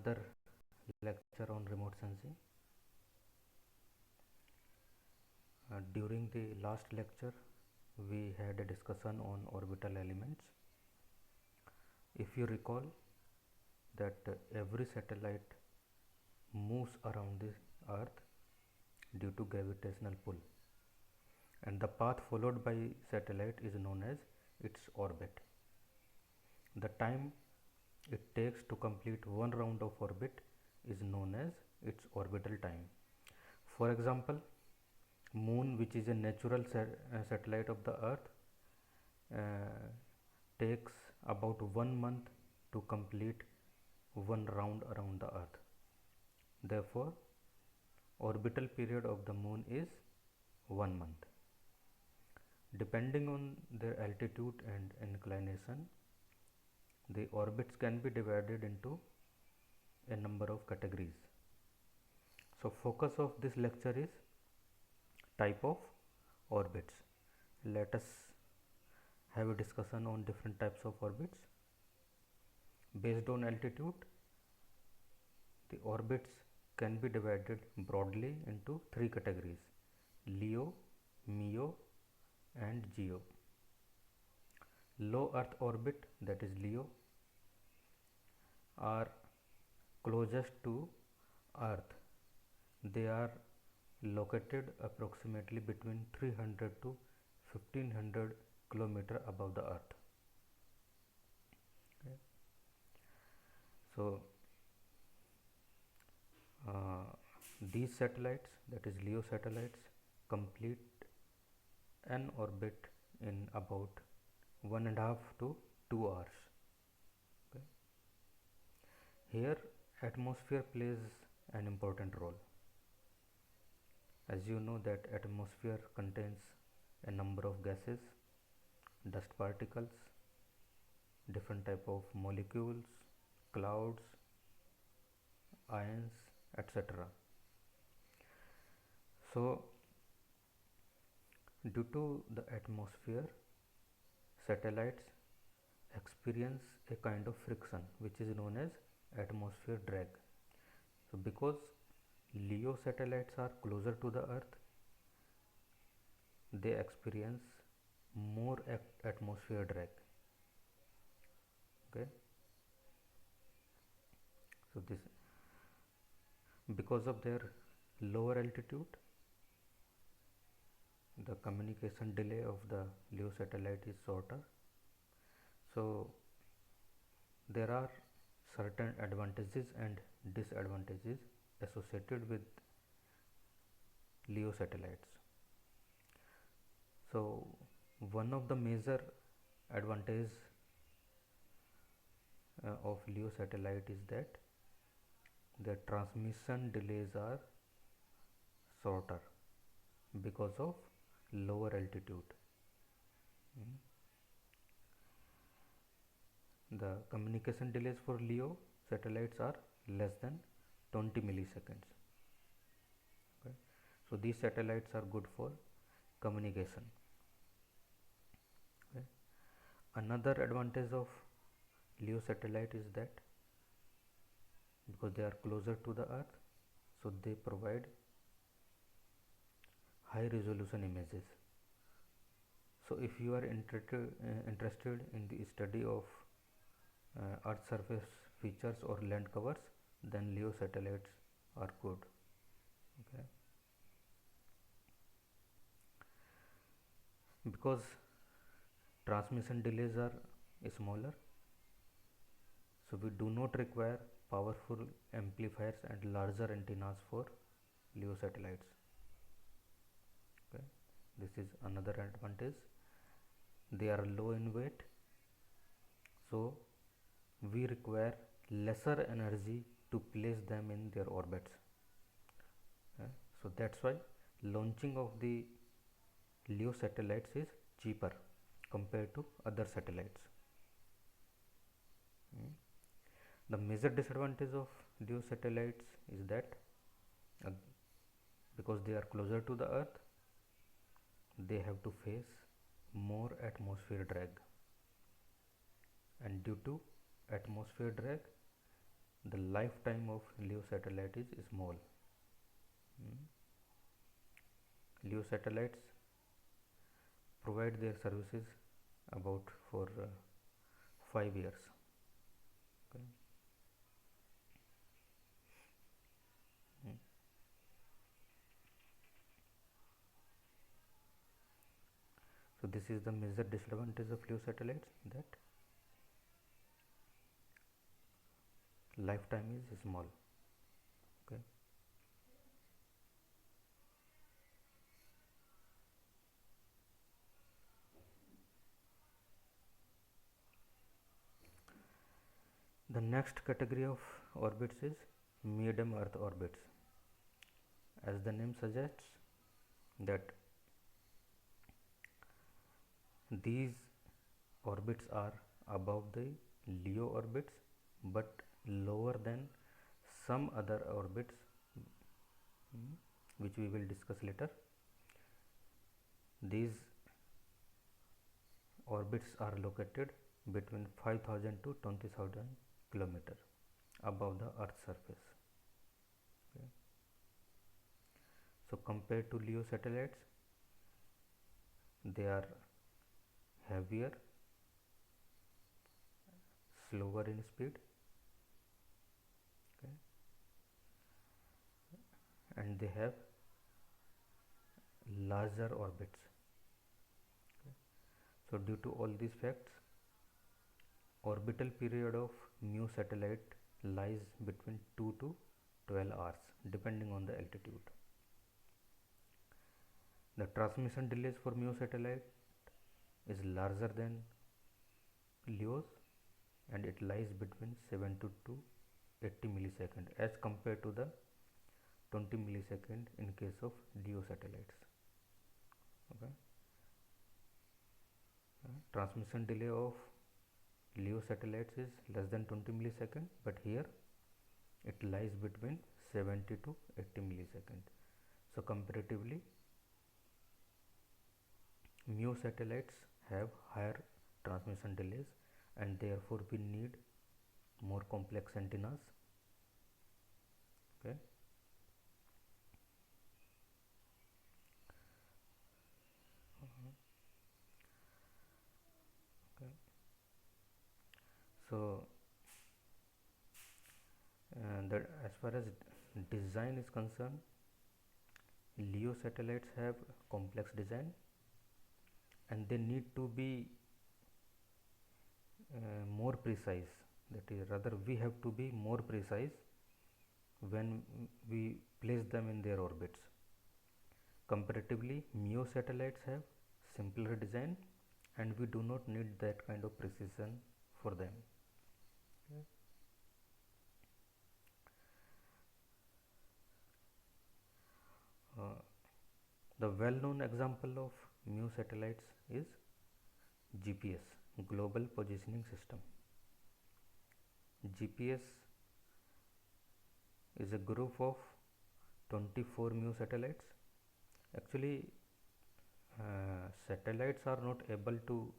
another lecture on remote sensing. During the last lecture, we had a discussion on orbital elements. If you recall that every satellite moves around the Earth due to gravitational pull, and the path followed by satellite is known as its orbit. The time it takes to complete one round of orbit is known as its orbital time. For example, Moon, which is a natural satellite of the Earth, uh, takes about 1 month to complete one round around the Earth. Therefore, orbital period of the Moon is 1 month. Depending on their altitude and inclination, the orbits can be divided into a number of categories. So, focus of this lecture is type of orbits. Let us have a discussion on different types of orbits. Based on altitude, the orbits can be divided broadly into three categories: LEO, MEO and GEO. Low Earth orbit, that is LEO, are closest to Earth. They are located approximately between 300 to 1500 km above the Earth. Okay. So, these satellites, that is LEO satellites, complete an orbit in about 1.5 to 2 hours. Okay. Here, atmosphere plays an important role. As you know that atmosphere contains a number of gases, dust particles, different type of molecules, clouds, ions, etc. So, due to the atmosphere, satellites experience a kind of friction which is known as atmosphere drag. So, because LEO satellites are closer to the Earth, they experience more atmosphere drag. Okay. So, this because of their lower altitude, the communication delay of the LEO satellite is shorter. So, there are certain advantages and disadvantages associated with LEO satellites. So, one of the major advantages of LEO satellite is that the transmission delays are shorter because of lower altitude. The communication delays for LEO satellites are less than 20 milliseconds. Okay. So, these satellites are good for communication. Okay. Another advantage of LEO satellite is that because they are closer to the Earth, so they provide high resolution images. So, if you are interested in the study of Earth surface features or land covers, then LEO satellites are good. Okay. Because transmission delays are smaller, so we do not require powerful amplifiers and larger antennas for LEO satellites. Okay. This is another advantage. They are low in weight, so we require lesser energy to place them in their orbits. So that's why launching of the LEO satellites is cheaper compared to other satellites. The major disadvantage of LEO satellites is that because they are closer to the Earth, they have to face more atmosphere drag, and due to atmosphere drag, the lifetime of LEO satellite is small. LEO satellites provide their services about for 5 years. Okay. So this is the major disadvantage of LEO satellites, that lifetime is small. Okay. The next category of orbits is medium Earth orbits. As the name suggests, that these orbits are above the LEO orbits but lower than some other orbits, which we will discuss later. These orbits are located between 5,000 to 20,000 km above the Earth's surface. Okay. So compared to LEO satellites, they are heavier, slower in speed, okay, and they have larger orbits. Okay. So due to all these facts, orbital period of MEO satellite lies between 2 to 12 hours depending on the altitude. The transmission delays for MEO satellite is larger than LEOs, and it lies between 70 to 80 millisecond as compared to the 20 millisecond in case of LEO satellites. Okay. Transmission delay of LEO satellites is less than 20 millisecond, but here it lies between 70 to 80 millisecond. So comparatively, MEO satellites have higher transmission delays, and therefore we need more complex antennas. Okay. Okay. So that as far as design is concerned, LEO satellites have complex design, and they need to be more precise. That is, rather we have to be more precise when we place them in their orbits. Comparatively, MEO satellites have simpler design, and we do not need that kind of precision for them. Okay. The well-known example of MEO satellites is GPS, Global Positioning System. GPS is a group of 24 MEO satellites. Actually, satellites are not able to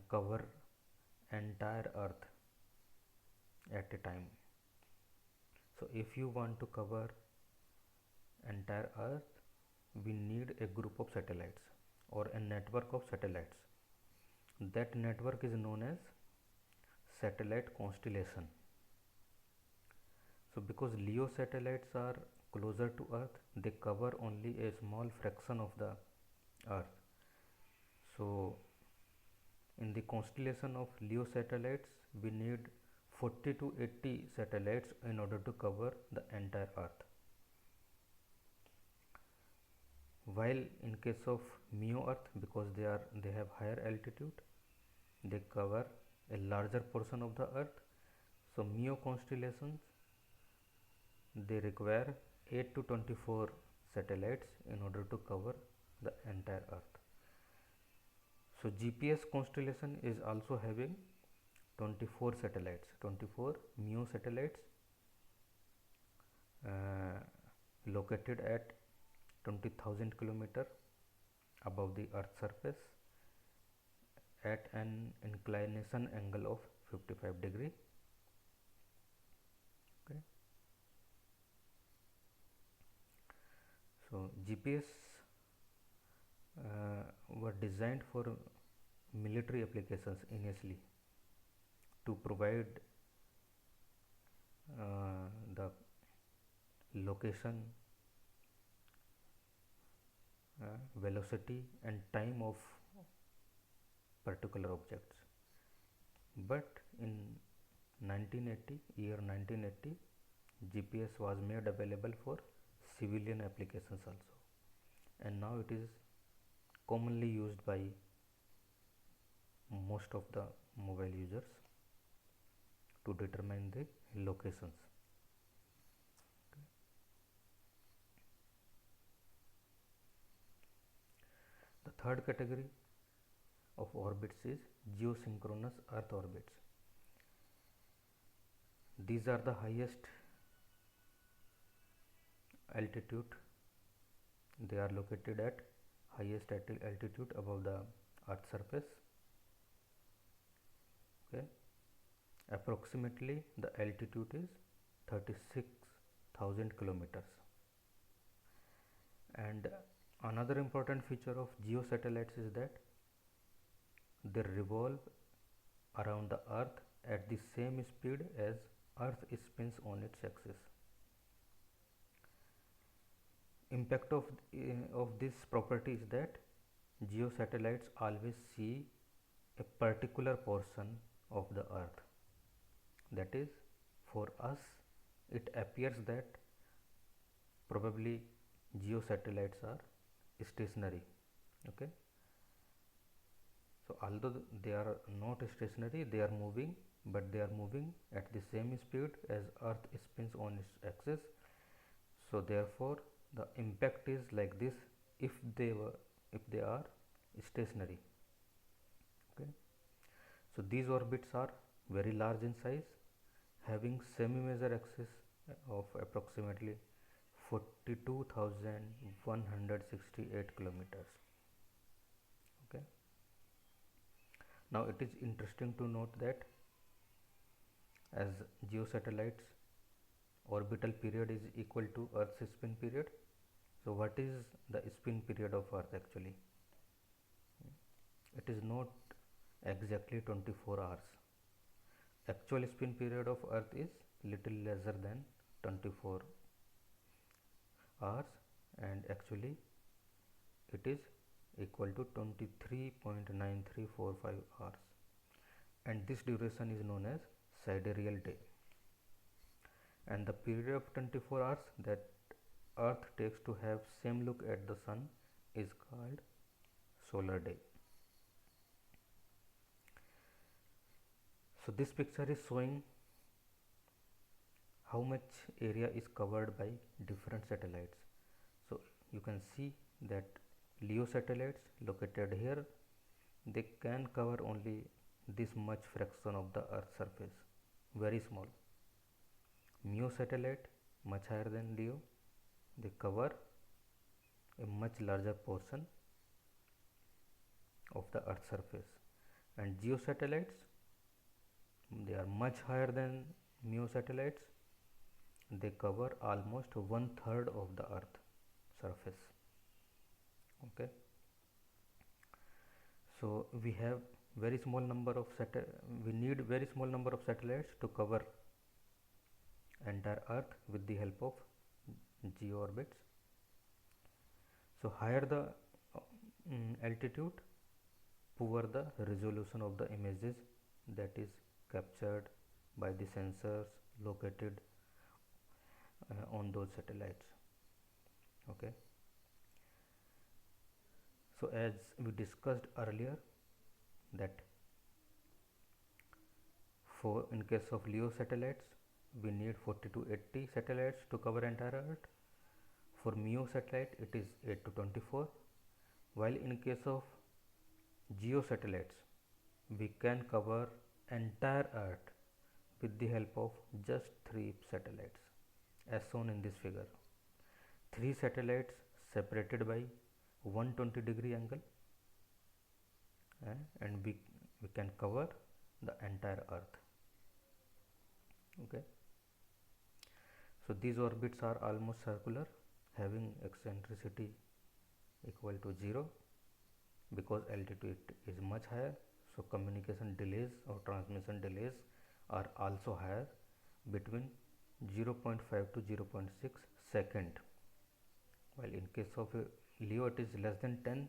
cover entire Earth at a time. So if you want to cover entire Earth, we need a group of satellites or a network of satellites. That network is known as satellite constellation. So because LEO satellites are closer to Earth, they cover only a small fraction of the Earth. So in the constellation of LEO satellites, we need 40 to 80 satellites in order to cover the entire Earth. While in case of MEO Earth, because they have higher altitude, they cover a larger portion of the Earth. So MEO constellations, they require 8 to 24 satellites in order to cover the entire Earth. So GPS constellation is also having 24 satellites, 24 MEO satellites located at 20,000 km above the Earth's surface at an inclination angle of 55 degree. So GPS were designed for military applications initially to provide the location, velocity and time of particular objects. But in 1980, GPS was made available for civilian applications also, and now it is commonly used by most of the mobile users to determine the locations. Okay. The third category of orbits is geosynchronous Earth orbits. These are the highest altitude. They are located at highest altitude above the Earth's surface. Okay. Approximately the altitude is 36,000 kilometers. And another important feature of geosatellites is that they revolve around the Earth at the same speed as Earth spins on its axis. Impact of this property is that geosatellites always see a particular portion of the Earth. That is, for us it appears that probably geosatellites are stationary. Okay. So although they are not stationary, they are moving, but they are moving at the same speed as Earth spins on its axis. So therefore the impact is like this if they are stationary. Okay. So these orbits are very large in size, having semi-major axis of approximately 42,168 kilometers. Okay. Now it is interesting to note that as geosatellites orbital period is equal to Earth's spin period. So what is the spin period of Earth actually? It is not exactly 24 hours. Actual spin period of Earth is little lesser than 24 hours, and actually it is equal to 23.9345 hours, and this duration is known as sidereal day. And the period of 24 hours that Earth takes to have same look at the sun is called solar day. So this picture is showing how much area is covered by different satellites. So you can see that LEO satellites located here, they can cover only this much fraction of the Earth's surface, very small. MEO satellite, much higher than LEO, they cover a much larger portion of the Earth's surface. And GEO satellites, they are much higher than MEO satellites, they cover almost 1/3 of the Earth surface. Okay. So we have very small number of we need very small number of satellites to cover entire Earth with the help of GEO orbits. So higher the altitude, poor the resolution of the images that is captured by the sensors located on those satellites. Okay. So as we discussed earlier that in case of LEO satellites we need 40 to 80 satellites to cover entire Earth. For MEO satellite it is 8 to 24, while in case of GEO satellites we can cover entire Earth with the help of just 3 satellites as shown in this figure. 3 satellites separated by 120-degree angle, and we can cover the entire Earth. Okay. So these orbits are almost circular, having eccentricity equal to 0 because altitude is much higher, so communication delays or transmission delays are also higher, between 0.5 to 0.6 second, while in case of LEO it is less than 10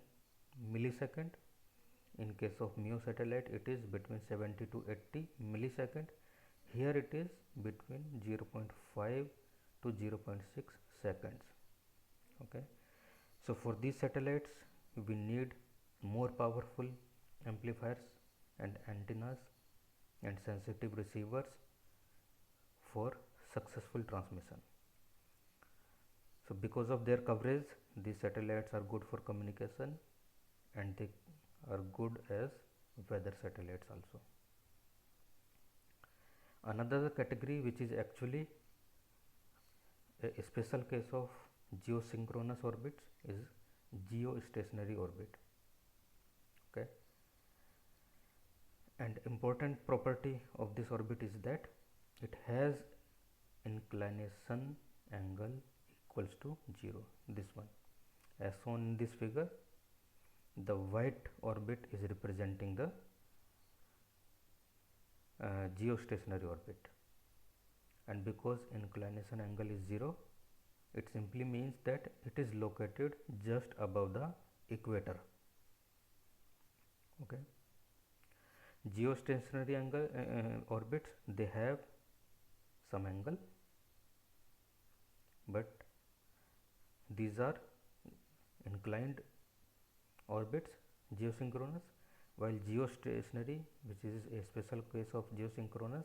millisecond. In case of MEO satellite it is between 70 to 80 millisecond. Here it is between 0.5 to 0.6 seconds. Okay, so for these satellites we need more powerful amplifiers and antennas and sensitive receivers for successful transmission. So because of their coverage, these satellites are good for communication and they are good as weather satellites also. Another category which is actually a special case of geosynchronous orbits is geostationary orbit. Okay, and important property of this orbit is that it has inclination angle equals to 0. This one, as shown in this figure, the white orbit is representing the geostationary orbit, and because inclination angle is 0, it simply means that it is located just above the equator. Okay, geostationary angle orbits, they have some angle, but these are inclined orbits, geosynchronous, while geostationary, which is a special case of geosynchronous,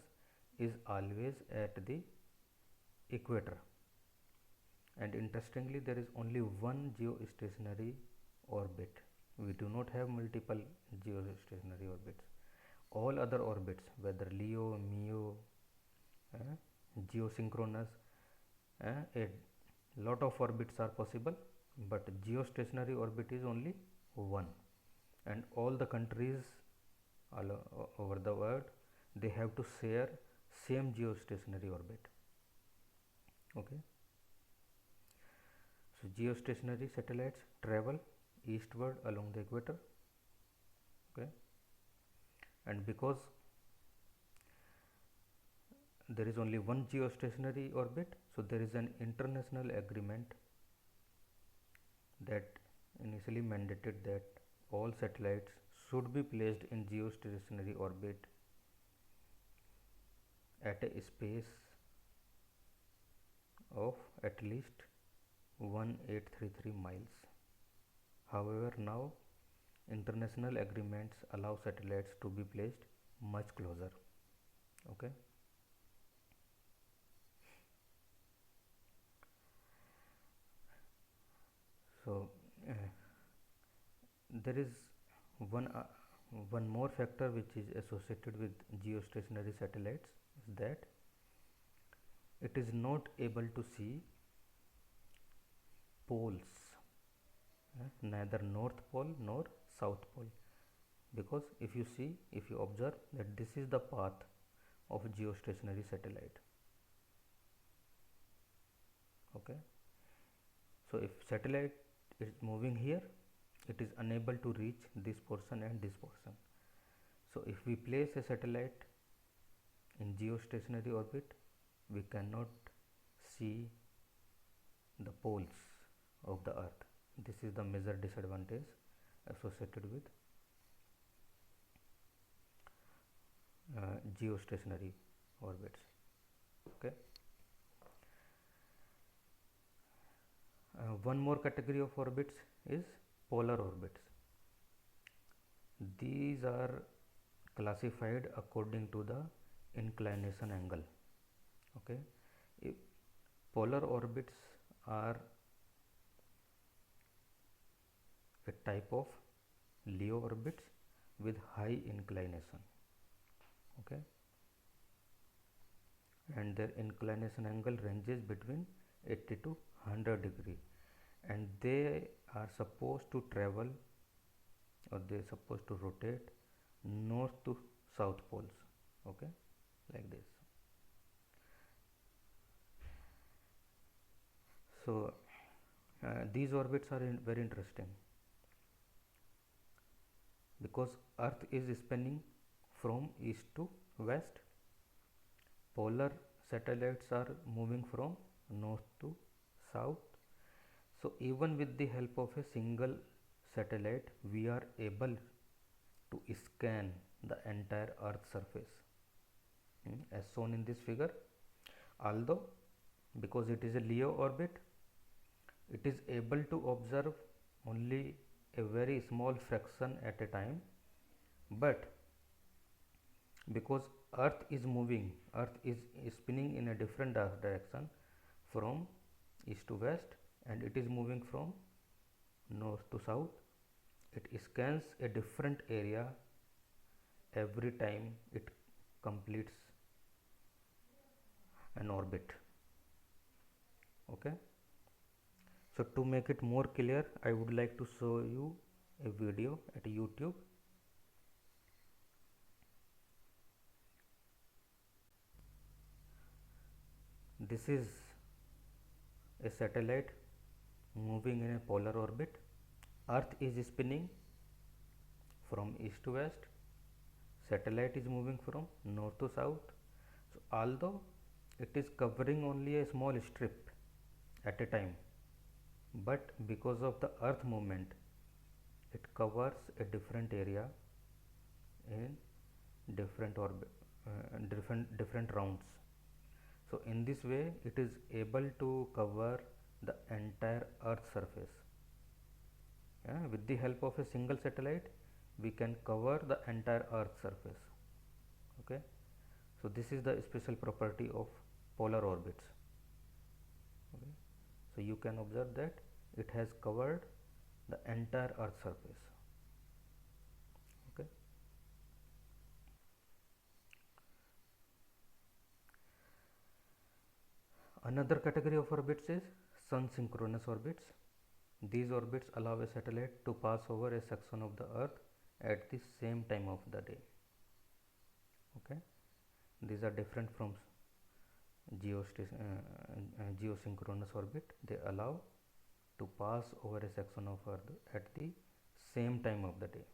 is always at the equator. And interestingly, there is only one geostationary orbit. We do not have multiple geostationary orbits. All other orbits, whether LEO, MEO, geosynchronous, a lot of orbits are possible, but geostationary orbit is only one, and all the countries all over the world, they have to share same geostationary orbit. Okay, so geostationary satellites travel eastward along the equator. Okay, and because there is only one geostationary orbit, so there is an international agreement that initially mandated that all satellites should be placed in geostationary orbit at a space of at least 1833 miles. However, now international agreements allow satellites to be placed much closer. Okay, so there is one one more factor which is associated with geostationary satellites, is that it is not able to see poles, neither north pole nor south pole, because if you observe that this is the path of geostationary satellite. Okay, so if satellite is moving here, it is unable to reach this portion and this portion. So if we place a satellite in geostationary orbit, we cannot see the poles of the earth. This is the major disadvantage associated with geostationary orbits. Okay, one more category of orbits is polar orbits. These are classified according to the inclination angle. Okay, if polar orbits are a type of LEO orbits with high inclination. Okay, and their inclination angle ranges between 80 to 100 degree, and they are supposed to travel, or they are supposed to rotate north to south poles. Okay, like this. So These orbits are very interesting because Earth is spinning from east to west. Polar satellites are moving from north to south. So even with the help of a single satellite, we are able to scan the entire Earth surface, as shown in this figure. Although because it is a LEO orbit, it is able to observe only a very small fraction at a time, but because Earth is moving, Earth is spinning in a different direction from east to west, and it is moving from north to south. It scans a different area every time it completes an orbit. Okay. So to make it more clear, I would like to show you a video at YouTube. This is a satellite moving in a polar orbit. Earth is spinning from east to west. Satellite is moving from north to south. So although it is covering only a small strip at a time, but because of the Earth movement, it covers a different area in different orbit, different rounds. So in this way, it is able to cover the entire Earth surface. With the help of a single satellite, we can cover the entire Earth surface. Okay. So this is the special property of polar orbits. Okay. So you can observe that it has covered the entire Earth surface. Okay. Another category of orbits is sun synchronous orbits. These orbits allow a satellite to pass over a section of the Earth at the same time of the day. Okay. These are different from geosynchronous orbit. They allow to pass over a section of Earth at the same time of the day.